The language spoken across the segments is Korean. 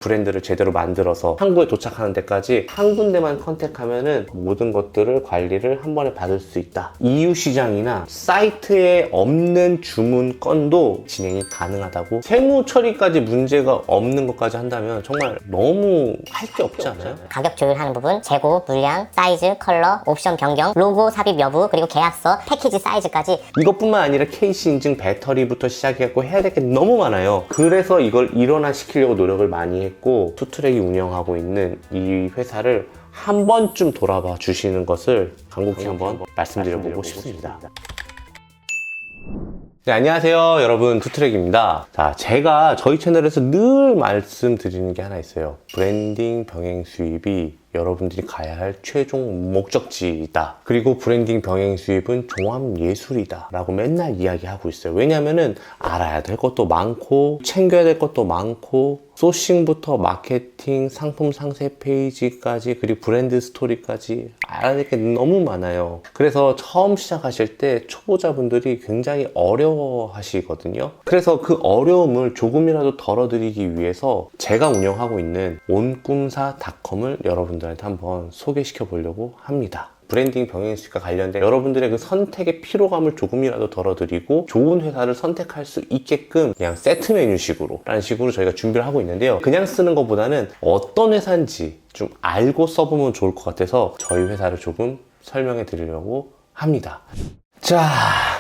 브랜드를 제대로 만들어서 항구에 도착하는 데까지 한 군데만 컨택하면은 모든 것들을 관리를 한 번에 받을 수 있다. EU 시장이나 사이트에 없는 주문 건도 진행이 가능하다고. 세무 처리까지 문제가 없는 것까지 한다면 정말 너무 할 게 없지 않아요? 가격 조율하는 부분, 재고, 물량, 사이즈, 컬러, 옵션 변경, 로고 삽입 여부, 그리고 계약서, 패키지 사이즈까지. 이것뿐만 아니라 케이스 인증, 배터리부터 시작해갖고 해야 될 게 너무 많아요. 그래서 이걸 일원화시키려고 노력을 많이 했고, 투트랙이 운영하고 있는 이 회사를 한 번쯤 돌아봐 주시는 것을 간곡히 한번 말씀드려보고 싶습니다. 네, 안녕하세요 여러분, 투트랙입니다. 자, 제가 저희 채널에서 늘 말씀드리는 게 하나 있어요. 브랜딩 병행 수입이 여러분들이 가야 할 최종 목적지이다. 그리고 브랜딩 병행 수입은 종합예술이다 라고 맨날 이야기하고 있어요. 왜냐면은 알아야 될 것도 많고 챙겨야 될 것도 많고, 소싱부터 마케팅, 상품 상세 페이지까지, 그리고 브랜드 스토리까지 알아야 될 게 너무 많아요. 그래서 처음 시작하실 때 초보자분들이 굉장히 어려워하시거든요. 그래서 그 어려움을 조금이라도 덜어드리기 위해서 제가 운영하고 있는 온꿈사닷컴을 여러분들한테 한번 소개시켜 보려고 합니다. 브랜딩 병행수익과 관련된 여러분들의 그 선택의 피로감을 조금이라도 덜어드리고 좋은 회사를 선택할 수 있게끔 그냥 세트 메뉴식으로 라는 식으로 저희가 준비를 하고 있는데요. 그냥 쓰는 것보다는 어떤 회사인지 좀 알고 써보면 좋을 것 같아서 저희 회사를 조금 설명해 드리려고 합니다. 자,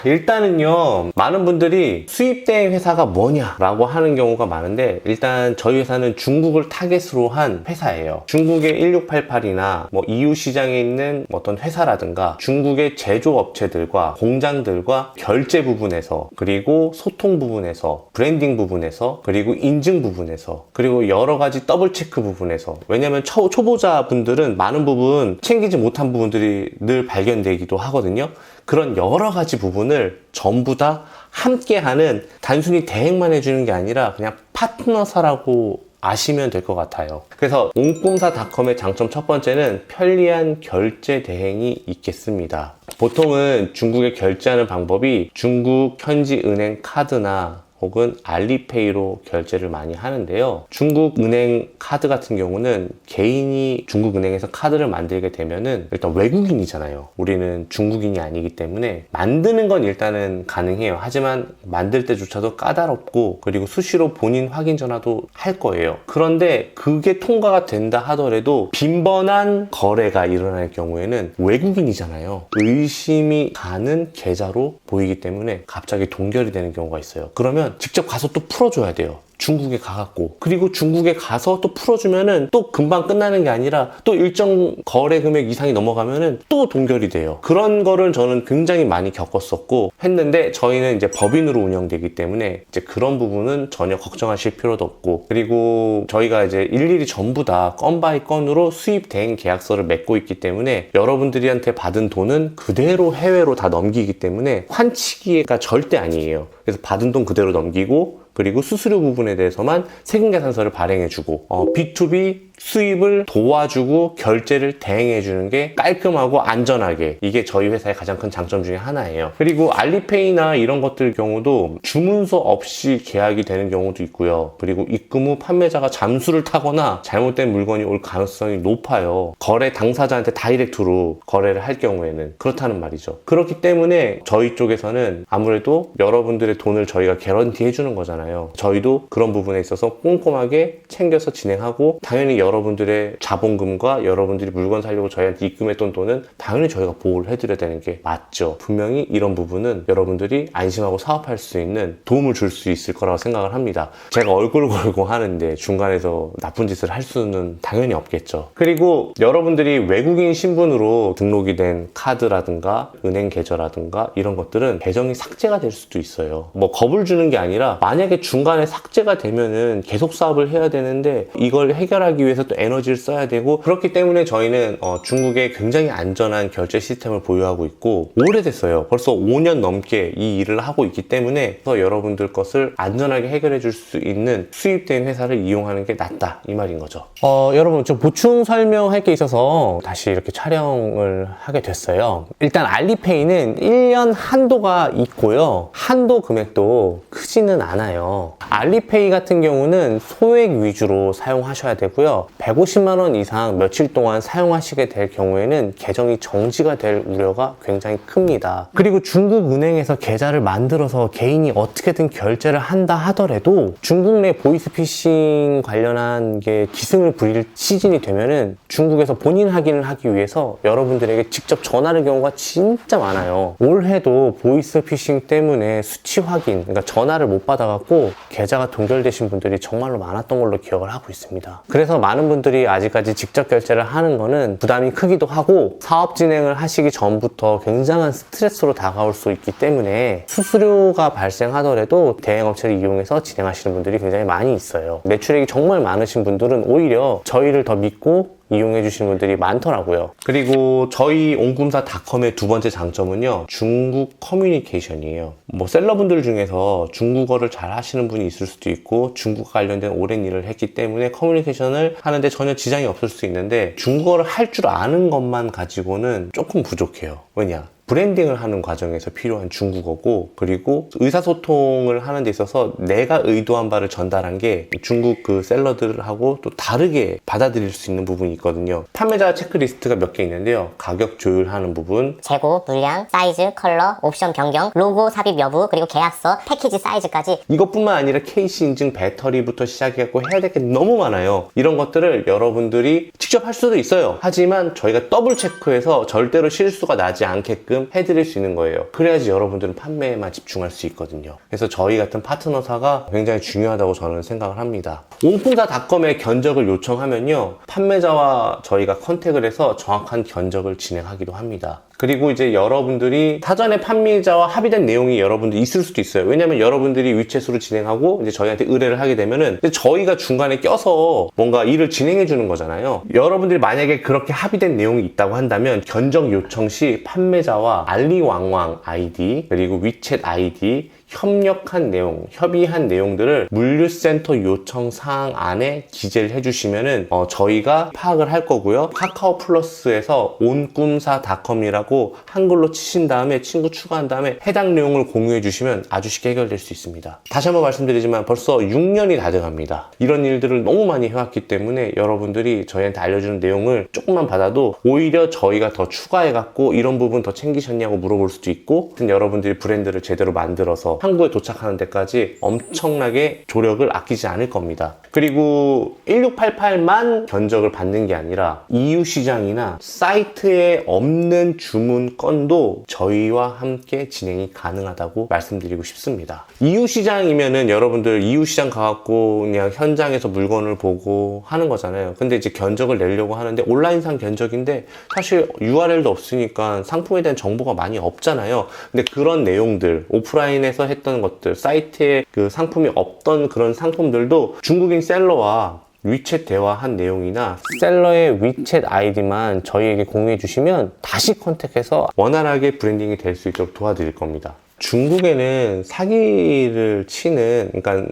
일단은요, 많은 분들이 수입대행 회사가 뭐냐라고 하는 경우가 많은데, 일단 저희 회사는 중국을 타겟으로 한 회사예요. 중국의 1688이나 뭐 EU 시장에 있는 어떤 회사라든가 중국의 제조업체들과 공장들과 결제 부분에서, 그리고 소통 부분에서, 브랜딩 부분에서, 그리고 인증 부분에서, 그리고 여러 가지 더블 체크 부분에서, 왜냐면 초보자분들은 많은 부분 챙기지 못한 부분들이 늘 발견되기도 하거든요. 그런 여러 가지 부분을 전부 다 함께하는, 단순히 대행만 해주는 게 아니라 그냥 파트너사라고 아시면 될 것 같아요. 그래서 온꿈사닷컴의 장점 첫 번째는 편리한 결제 대행이 있겠습니다. 보통은 중국에 결제하는 방법이 중국 현지 은행 카드나 혹은 알리페이로 결제를 많이 하는데요. 중국 은행 카드 같은 경우는 개인이 중국 은행에서 카드를 만들게 되면은 일단 외국인이잖아요. 우리는 중국인이 아니기 때문에 만드는 건 일단은 가능해요. 하지만 만들 때조차도 까다롭고, 그리고 수시로 본인 확인 전화도 할 거예요. 그런데 그게 통과가 된다 하더라도 빈번한 거래가 일어날 경우에는 외국인이잖아요. 의심이 가는 계좌로 보이기 때문에 갑자기 동결이 되는 경우가 있어요. 그러면 직접 가서 또 풀어줘야 돼요. 중국에 가갖고. 그리고 중국에 가서 또 풀어주면은 또 금방 끝나는 게 아니라 또 일정 거래 금액 이상이 넘어가면은 또 동결이 돼요. 그런 거를 저는 굉장히 많이 겪었었고 했는데, 저희는 이제 법인으로 운영되기 때문에 이제 그런 부분은 전혀 걱정하실 필요도 없고, 그리고 저희가 이제 일일이 전부 다 건 바이 건으로 수입 대행 계약서를 맺고 있기 때문에 여러분들한테 받은 돈은 그대로 해외로 다 넘기기 때문에 환치기가 절대 아니에요. 그래서 받은 돈 그대로 넘기고, 그리고 수수료 부분에 대해서만 세금계산서를 발행해주고, B2B 수입을 도와주고 결제를 대행해주는 게 깔끔하고 안전하게, 이게 저희 회사의 가장 큰 장점 중에 하나예요. 그리고 알리페이나 이런 것들 경우도 주문서 없이 계약이 되는 경우도 있고요. 그리고 입금 후 판매자가 잠수를 타거나 잘못된 물건이 올 가능성이 높아요. 거래 당사자한테 다이렉트로 거래를 할 경우에는. 그렇다는 말이죠. 그렇기 때문에 저희 쪽에서는 아무래도 여러분들의 돈을 저희가 개런티 해주는 거잖아요. 저희도 그런 부분에 있어서 꼼꼼하게 챙겨서 진행하고, 당연히 여러분들의 자본금과 여러분들이 물건 사려고 저희한테 입금했던 돈은 당연히 저희가 보호를 해드려야 되는 게 맞죠. 분명히 이런 부분은 여러분들이 안심하고 사업할 수 있는 도움을 줄 수 있을 거라고 생각을 합니다. 제가 얼굴 걸고 하는데 중간에서 나쁜 짓을 할 수는 당연히 없겠죠. 그리고 여러분들이 외국인 신분으로 등록이 된 카드라든가 은행 계좌라든가 이런 것들은 계정이 삭제가 될 수도 있어요. 뭐 겁을 주는 게 아니라, 만약에 중간에 삭제가 되면은 계속 사업을 해야 되는데, 이걸 해결하기 위해서 위해서 또 에너지를 써야 되고, 그렇기 때문에 저희는 중국에 굉장히 안전한 결제 시스템을 보유하고 있고 오래됐어요. 벌써 5년 넘게 이 일을 하고 있기 때문에 여러분들 것을 안전하게 해결해 줄 수 있는 수입된 회사를 이용하는 게 낫다, 이 말인 거죠. 여러분, 좀 보충 설명할 게 있어서 다시 이렇게 촬영을 하게 됐어요. 일단 알리페이는 1년 한도가 있고요. 한도 금액도 크지는 않아요. 알리페이 같은 경우는 소액 위주로 사용하셔야 되고요. 150만 원 이상 며칠 동안 사용하시게 될 경우에는 계정이 정지가 될 우려가 굉장히 큽니다. 그리고 중국 은행에서 계좌를 만들어서 개인이 어떻게든 결제를 한다 하더라도 중국 내 보이스피싱 관련한 게 기승을 부릴 시즌이 되면은 중국에서 본인 확인을 하기 위해서 여러분들에게 직접 전화를 경우가 진짜 많아요. 올해도 보이스피싱 때문에 수치 확인, 그러니까 전화를 못 받아갖고 계좌가 동결되신 분들이 정말로 많았던 걸로 기억을 하고 있습니다. 그래서 많은 분들이 아직까지 직접 결제를 하는 거는 부담이 크기도 하고 사업 진행을 하시기 전부터 굉장한 스트레스로 다가올 수 있기 때문에 수수료가 발생하더라도 대행업체를 이용해서 진행하시는 분들이 굉장히 많이 있어요. 매출액이 정말 많으신 분들은 오히려 저희를 더 믿고 이용해 주시는 분들이 많더라고요. 그리고 저희 옹꿈사닷컴의 두 번째 장점은요, 중국 커뮤니케이션이에요. 셀러분들 중에서 중국어를 잘 하시는 분이 있을 수도 있고 중국과 관련된 오랜 일을 했기 때문에 커뮤니케이션을 하는데 전혀 지장이 없을 수 있는데, 중국어를 할 줄 아는 것만 가지고는 조금 부족해요. 왜냐? 브랜딩을 하는 과정에서 필요한 중국어고, 그리고 의사소통을 하는 데 있어서 내가 의도한 바를 전달한 게 중국 그 셀러들하고 또 다르게 받아들일 수 있는 부분이 있거든요. 판매자 체크리스트가 몇 개 있는데요. 가격 조율하는 부분, 재고, 물량, 사이즈, 컬러, 옵션 변경, 로고 삽입 여부, 그리고 계약서, 패키지 사이즈까지. 이것뿐만 아니라 KC 인증, 배터리부터 시작해갖고 해야 될 게 너무 많아요. 이런 것들을 여러분들이 직접 할 수도 있어요. 하지만 저희가 더블 체크해서 절대로 실수가 나지 않게끔 해드릴 수 있는 거예요. 그래야지 여러분들은 판매에만 집중할 수 있거든요. 그래서 저희 같은 파트너사가 굉장히 중요하다고 저는 생각을 합니다. 옹꿈사닷컴에 견적을 요청하면요, 판매자와 저희가 컨택을 해서 정확한 견적을 진행하기도 합니다. 그리고 이제 여러분들이 사전에 판매자와 합의된 내용이 여러분들 있을 수도 있어요. 왜냐면 여러분들이 위챗으로 진행하고 이제 저희한테 의뢰를 하게 되면은 이제 저희가 중간에 껴서 뭔가 일을 진행해 주는 거잖아요. 여러분들이 만약에 그렇게 합의된 내용이 있다고 한다면 견적 요청 시 판매자와 알리왕왕 아이디 그리고 위챗 아이디, 협력한 내용, 협의한 내용들을 물류센터 요청 사항 안에 기재를 해주시면은 저희가 파악을 할 거고요. 카카오 플러스에서 온꿈사닷컴이라고 한글로 치신 다음에 친구 추가한 다음에 해당 내용을 공유해 주시면 아주 쉽게 해결될 수 있습니다. 다시 한번 말씀드리지만 벌써 6년이 다 돼갑니다. 이런 일들을 너무 많이 해왔기 때문에 여러분들이 저희한테 알려주는 내용을 조금만 받아도 오히려 저희가 더 추가해갖고 이런 부분 더 챙기셨냐고 물어볼 수도 있고, 여러분들이 브랜드를 제대로 만들어서 한국에 도착하는 데까지 엄청나게 조력을 아끼지 않을 겁니다. 그리고 1688만 견적을 받는 게 아니라 EU 시장이나 사이트에 없는 주문 건도 저희와 함께 진행이 가능하다고 말씀드리고 싶습니다. EU 시장이면은 여러분들 EU 시장 가갖고 그냥 현장에서 물건을 보고 하는 거잖아요. 근데 이제 견적을 내려고 하는데 온라인상 견적인데 사실 URL도 없으니까 상품에 대한 정보가 많이 없잖아요. 근데 그런 내용들, 오프라인에서 했던 것들, 사이트에 그 상품이 없던 그런 상품들도 중국인 셀러와 위챗 대화한 내용이나 셀러의 위챗 아이디만 저희에게 공유해 주시면 다시 컨택해서 원활하게 브랜딩이 될 수 있도록 도와드릴 겁니다. 중국에는 사기를 치는, 그러니까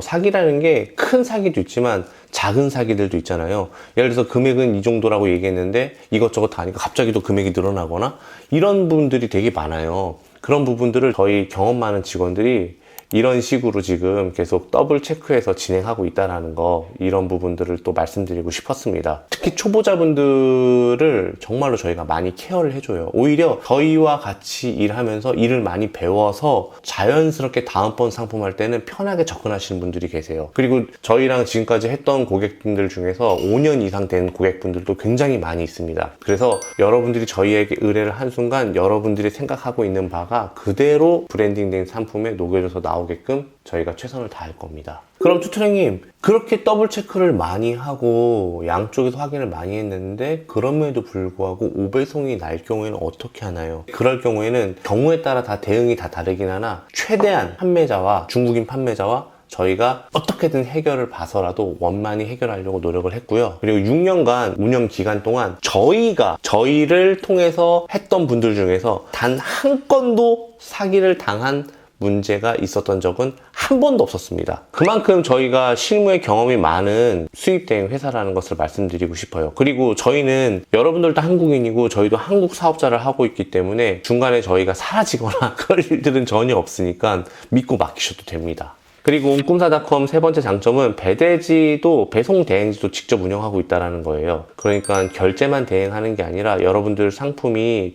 사기라는 게 큰 사기도 있지만 작은 사기들도 있잖아요. 예를 들어서 금액은 이 정도라고 얘기했는데 이것저것 다 하니까 갑자기 또 금액이 늘어나거나 이런 부분들이 되게 많아요. 그런 부분들을 저희 경험 많은 직원들이 이런 식으로 지금 계속 더블 체크해서 진행하고 있다는 거, 이런 부분들을 또 말씀드리고 싶었습니다. 특히 초보자분들을 정말로 저희가 많이 케어를 해줘요. 오히려 저희와 같이 일하면서 일을 많이 배워서 자연스럽게 다음번 상품할 때는 편하게 접근하시는 분들이 계세요. 그리고 저희랑 지금까지 했던 고객분들 중에서 5년 이상 된 고객분들도 굉장히 많이 있습니다. 그래서 여러분들이 저희에게 의뢰를 한 순간 여러분들이 생각하고 있는 바가 그대로 브랜딩된 상품에 녹여져서 나오게끔 저희가 최선을 다할 겁니다. 그럼 투트랙님, 그렇게 더블 체크를 많이 하고 양쪽에서 확인을 많이 했는데 그럼에도 불구하고 오배송이 날 경우에는 어떻게 하나요? 그럴 경우에는 경우에 따라 다 대응이 다 다르긴 하나 최대한 판매자와 중국인 판매자와 저희가 어떻게든 해결을 봐서라도 원만히 해결하려고 노력을 했고요. 그리고 6년간 운영 기간 동안 저희를 통해서 했던 분들 중에서 단 한 건도 사기를 당한 문제가 있었던 적은 한 번도 없었습니다. 그만큼 저희가 실무에 경험이 많은 수입대행 회사라는 것을 말씀드리고 싶어요. 그리고 저희는 여러분들도 한국인이고 저희도 한국 사업자를 하고 있기 때문에 중간에 저희가 사라지거나 그럴 일들은 전혀 없으니까 믿고 맡기셔도 됩니다. 그리고 옴꿈사닷컴 세 번째 장점은 배대지도 배송 대행지도 직접 운영하고 있다는 거예요. 그러니까 결제만 대행하는 게 아니라 여러분들 상품이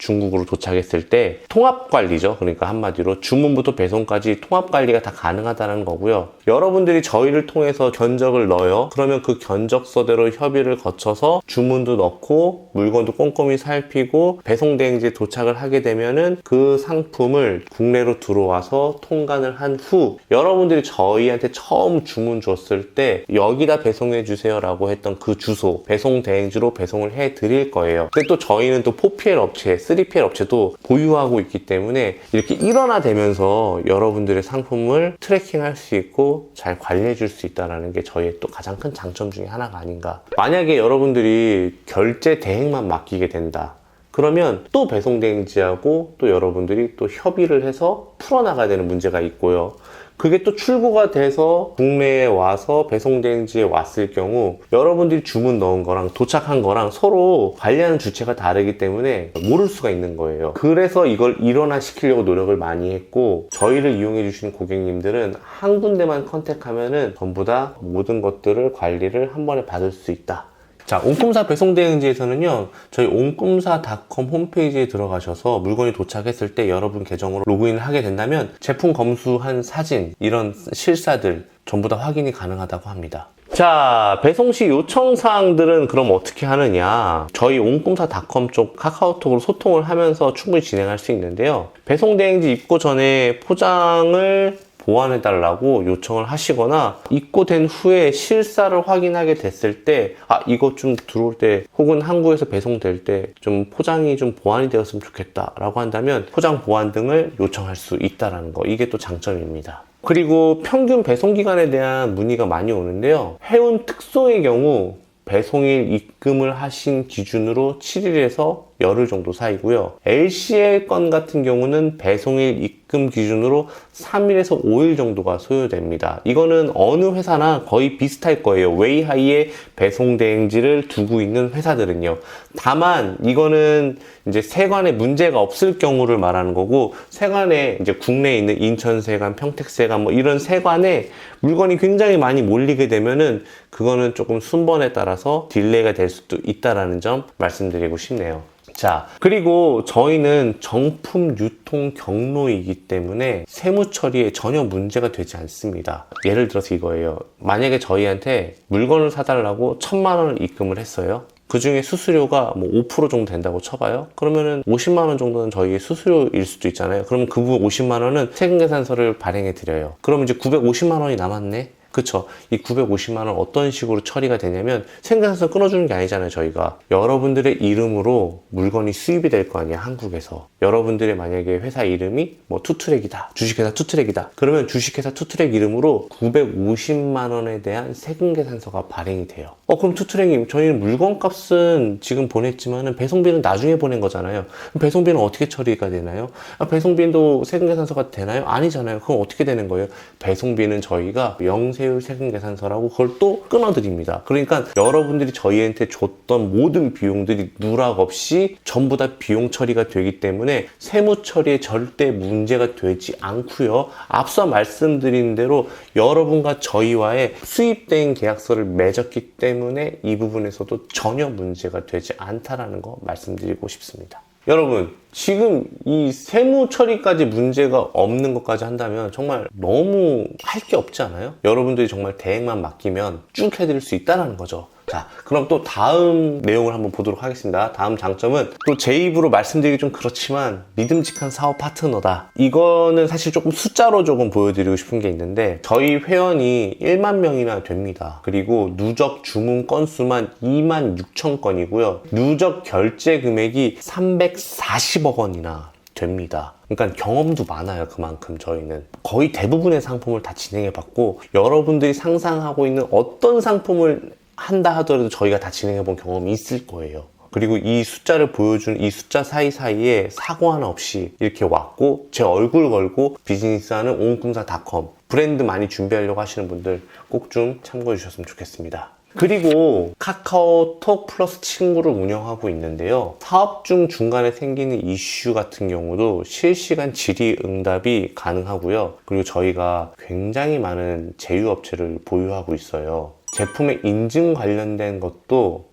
중국으로 도착했을 때 통합관리죠. 그러니까 한마디로 주문부터 배송까지 통합관리가 다 가능하다는 거고요. 여러분들이 저희를 통해서 견적을 넣어요. 그러면 그 견적서대로 협의를 거쳐서 주문도 넣고 물건도 꼼꼼히 살피고 배송대행지에 도착을 하게 되면은 그 상품을 국내로 들어와서 통관을 한 후 여러분들이 저희한테 처음 주문 줬을 때 여기다 배송해 주세요 라고 했던 그 주소 배송대행지로 배송을 해 드릴 거예요. 근데 또 저희는 또 4PL 업체 3PL 업체도 보유하고 있기 때문에 이렇게 일원화되면서 여러분들의 상품을 트래킹할 수 있고 잘 관리해 줄 수 있다는 게 저희의 또 가장 큰 장점 중에 하나가 아닌가. 만약에 여러분들이 결제 대행만 맡기게 된다. 그러면 또 배송대행지하고 또 여러분들이 또 협의를 해서 풀어나가야 되는 문제가 있고요. 그게 또 출고가 돼서 국내에 와서 배송대행지에 왔을 경우 여러분들이 주문 넣은 거랑 도착한 거랑 서로 관리하는 주체가 다르기 때문에 모를 수가 있는 거예요. 그래서 이걸 일원화시키려고 노력을 많이 했고 저희를 이용해 주시는 고객님들은 한 군데만 컨택하면은 전부 다 모든 것들을 관리를 한 번에 받을 수 있다. 자, 옴꿈사 배송대행지에서는요, 저희 옴꿈사닷컴 홈페이지에 들어가셔서 물건이 도착했을 때 여러분 계정으로 로그인을 하게 된다면 제품 검수한 사진, 이런 실사들 전부 다 확인이 가능하다고 합니다. 자, 배송 시 요청사항들은 그럼 어떻게 하느냐. 저희 옴꿈사닷컴 쪽 카카오톡으로 소통을 하면서 충분히 진행할 수 있는데요. 배송대행지 입고 전에 포장을 보완해달라고 요청을 하시거나 입고된 후에 실사를 확인하게 됐을 때 이거 좀 들어올 때 혹은 한국에서 배송될 때 좀 포장이 좀 보완이 되었으면 좋겠다 라고 한다면 포장 보완 등을 요청할 수 있다는 거, 이게 또 장점입니다. 그리고 평균 배송기간에 대한 문의가 많이 오는데요. 해운 특소의 경우 배송일 입금을 하신 기준으로 7일에서 열흘 정도 사이고요. LCL 건 같은 경우는 배송일 입금 기준으로 3일에서 5일 정도가 소요됩니다. 이거는 어느 회사나 거의 비슷할 거예요. 웨이하이에 배송대행지를 두고 있는 회사들은요. 다만 이거는 이제 세관에 문제가 없을 경우를 말하는 거고, 세관에 이제 국내에 있는 인천세관, 평택세관 뭐 이런 세관에 물건이 굉장히 많이 몰리게 되면은 그거는 조금 순번에 따라서 딜레이가 될 수도 있다라는 점 말씀드리고 싶네요. 자, 그리고 저희는 정품 유통 경로이기 때문에 세무 처리에 전혀 문제가 되지 않습니다. 예를 들어서 이거예요. 만약에 저희한테 물건을 사달라고 1,000만 원을 입금을 했어요. 그 중에 수수료가 뭐 5% 정도 된다고 쳐봐요. 그러면은 50만 원 정도는 저희의 수수료일 수도 있잖아요. 그러면 그 부분 50만 원은 세금계산서를 발행해 드려요. 그럼 이제 950만 원이 남았네. 그쵸? 이 950만 원 어떤 식으로 처리가 되냐면 세금계산서 끊어주는 게 아니잖아요. 저희가 여러분들의 이름으로 물건이 수입이 될 거 아니야, 한국에서. 여러분들의 만약에 회사 이름이 뭐 투트랙이다, 주식회사 투트랙이다, 그러면 주식회사 투트랙 이름으로 950만 원에 대한 세금계산서가 발행이 돼요. 그럼 투트랙님, 저희는 물건값은 지금 보냈지만은 배송비는 나중에 보낸 거잖아요. 그럼 배송비는 어떻게 처리가 되나요? 배송비도 세금계산서가 되나요? 아니잖아요. 그럼 어떻게 되는 거예요? 배송비는 저희가 명세율 세금계산서라고 그걸 또 끊어드립니다. 그러니까 여러분들이 저희한테 줬던 모든 비용들이 누락 없이 전부 다 비용 처리가 되기 때문에 세무 처리에 절대 문제가 되지 않고요. 앞서 말씀드린 대로 여러분과 저희와의 수입대행 계약서를 맺었기 때문에 이 부분에서도 전혀 문제가 되지 않다라는 거 말씀드리고 싶습니다. 여러분, 지금 이 세무 처리까지 문제가 없는 것까지 한다면 정말 너무 할 게 없지 않아요? 여러분들이 정말 대행만 맡기면 쭉 해드릴 수 있다는 거죠. 자, 그럼 또 다음 내용을 한번 보도록 하겠습니다. 다음 장점은 또 제 입으로 말씀드리기 좀 그렇지만 믿음직한 사업 파트너다. 이거는 사실 조금 숫자로 조금 보여드리고 싶은 게 있는데 저희 회원이 1만 명이나 됩니다. 그리고 누적 주문 건수만 2만 6천 건이고요. 누적 결제 금액이 340억 원이나 됩니다. 그러니까 경험도 많아요. 그만큼 저희는 거의 대부분의 상품을 다 진행해봤고, 여러분들이 상상하고 있는 어떤 상품을 한다 하더라도 저희가 다 진행해본 경험이 있을 거예요. 그리고 이 숫자를 보여주는 이 숫자 사이사이에 사고 하나 없이 이렇게 왔고, 제 얼굴 걸고 비즈니스하는 옹꿈사닷컴 브랜드 많이 준비하려고 하시는 분들 꼭 좀 참고해 주셨으면 좋겠습니다. 그리고 카카오톡 플러스 친구를 운영하고 있는데요. 사업 중 중간에 생기는 이슈 같은 경우도 실시간 질의응답이 가능하고요. 그리고 저희가 굉장히 많은 제휴업체를 보유하고 있어요. 제품의 인증 관련된 것도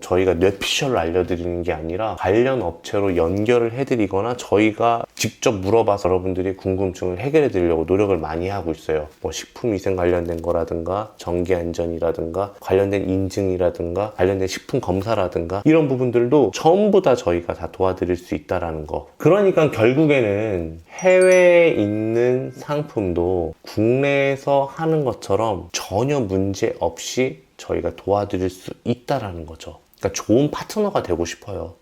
저희가 뇌피셜로 알려드리는 게 아니라 관련 업체로 연결을 해드리거나 저희가 직접 물어봐서 여러분들이 궁금증을 해결해 드리려고 노력을 많이 하고 있어요. 뭐 식품위생 관련된 거라든가 전기안전이라든가 관련된 인증이라든가 관련된 식품 검사라든가 이런 부분들도 전부 다 저희가 다 도와드릴 수 있다라는 거. 그러니까 결국에는 해외에 있는 상품도 국내에서 하는 것처럼 전혀 문제 없이 저희가 도와드릴 수 있다라는 거죠. 그러니까 좋은 파트너가 되고 싶어요.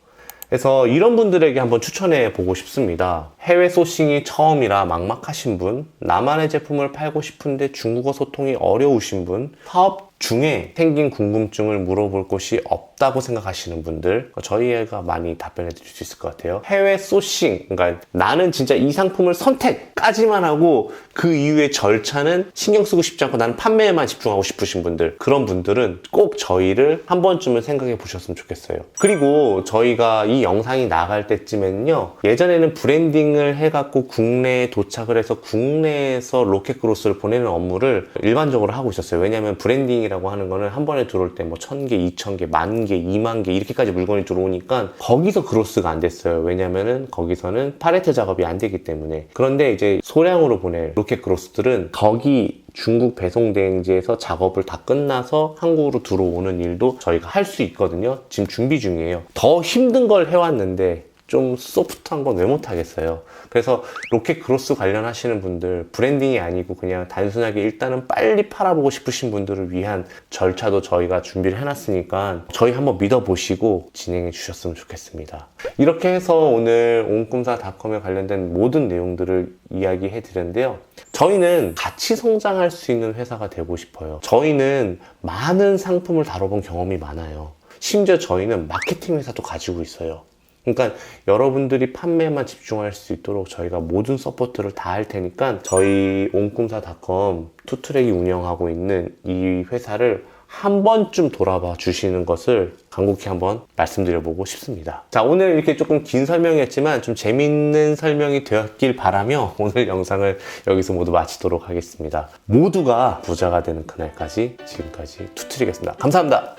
그래서 이런 분들에게 한번 추천해 보고 싶습니다. 해외 소싱이 처음이라 막막하신 분, 나만의 제품을 팔고 싶은데 중국어 소통이 어려우신 분, 사업 중에 생긴 궁금증을 물어볼 곳이 없다고 생각하시는 분들, 저희가 많이 답변해 드릴 수 있을 것 같아요. 해외 소싱, 그러니까 나는 진짜 이 상품을 선택까지만 하고 그 이후의 절차는 신경 쓰고 싶지 않고 나는 판매에만 집중하고 싶으신 분들, 그런 분들은 꼭 저희를 한 번쯤은 생각해 보셨으면 좋겠어요. 그리고 저희가 이 영상이 나갈 때쯤에는요, 예전에는 브랜딩을 해갖고 국내에 도착을 해서 국내에서 로켓크로스를 보내는 업무를 일반적으로 하고 있었어요. 왜냐하면 브랜딩이라고 하는 거는 한 번에 들어올 때 뭐 1000개, 2000개, 10,000개, 20,000개 이렇게까지 물건이 들어오니까 거기서 크로스가 안 됐어요. 왜냐면은 거기서는 파레트 작업이 안 되기 때문에. 그런데 이제 소량으로 보낼 로켓 크로스들은 거기 중국 배송 대행지에서 작업을 다 끝나서 한국으로 들어오는 일도 저희가 할 수 있거든요. 지금 준비 중이에요. 더 힘든 걸 해왔는데 좀 소프트한 건 왜 못하겠어요. 그래서 로켓 크로스 관련하시는 분들, 브랜딩이 아니고 그냥 단순하게 일단은 빨리 팔아보고 싶으신 분들을 위한 절차도 저희가 준비를 해놨으니까 저희 한번 믿어보시고 진행해 주셨으면 좋겠습니다. 이렇게 해서 오늘 옹꿈사닷컴에 관련된 모든 내용들을 이야기해 드렸는데요. 저희는 같이 성장할 수 있는 회사가 되고 싶어요. 저희는 많은 상품을 다뤄본 경험이 많아요. 심지어 저희는 마케팅 회사도 가지고 있어요. 그러니까 여러분들이 판매만 집중할 수 있도록 저희가 모든 서포트를 다 할 테니까 저희 옹꿈사닷컴 투트랙이 운영하고 있는 이 회사를 한 번쯤 돌아봐 주시는 것을 간곡히 한번 말씀드려보고 싶습니다. 자, 오늘 이렇게 조금 긴 설명이었지만 좀 재밌는 설명이 되었길 바라며 오늘 영상을 여기서 모두 마치도록 하겠습니다. 모두가 부자가 되는 그날까지 지금까지 투트랙이었습니다. 감사합니다.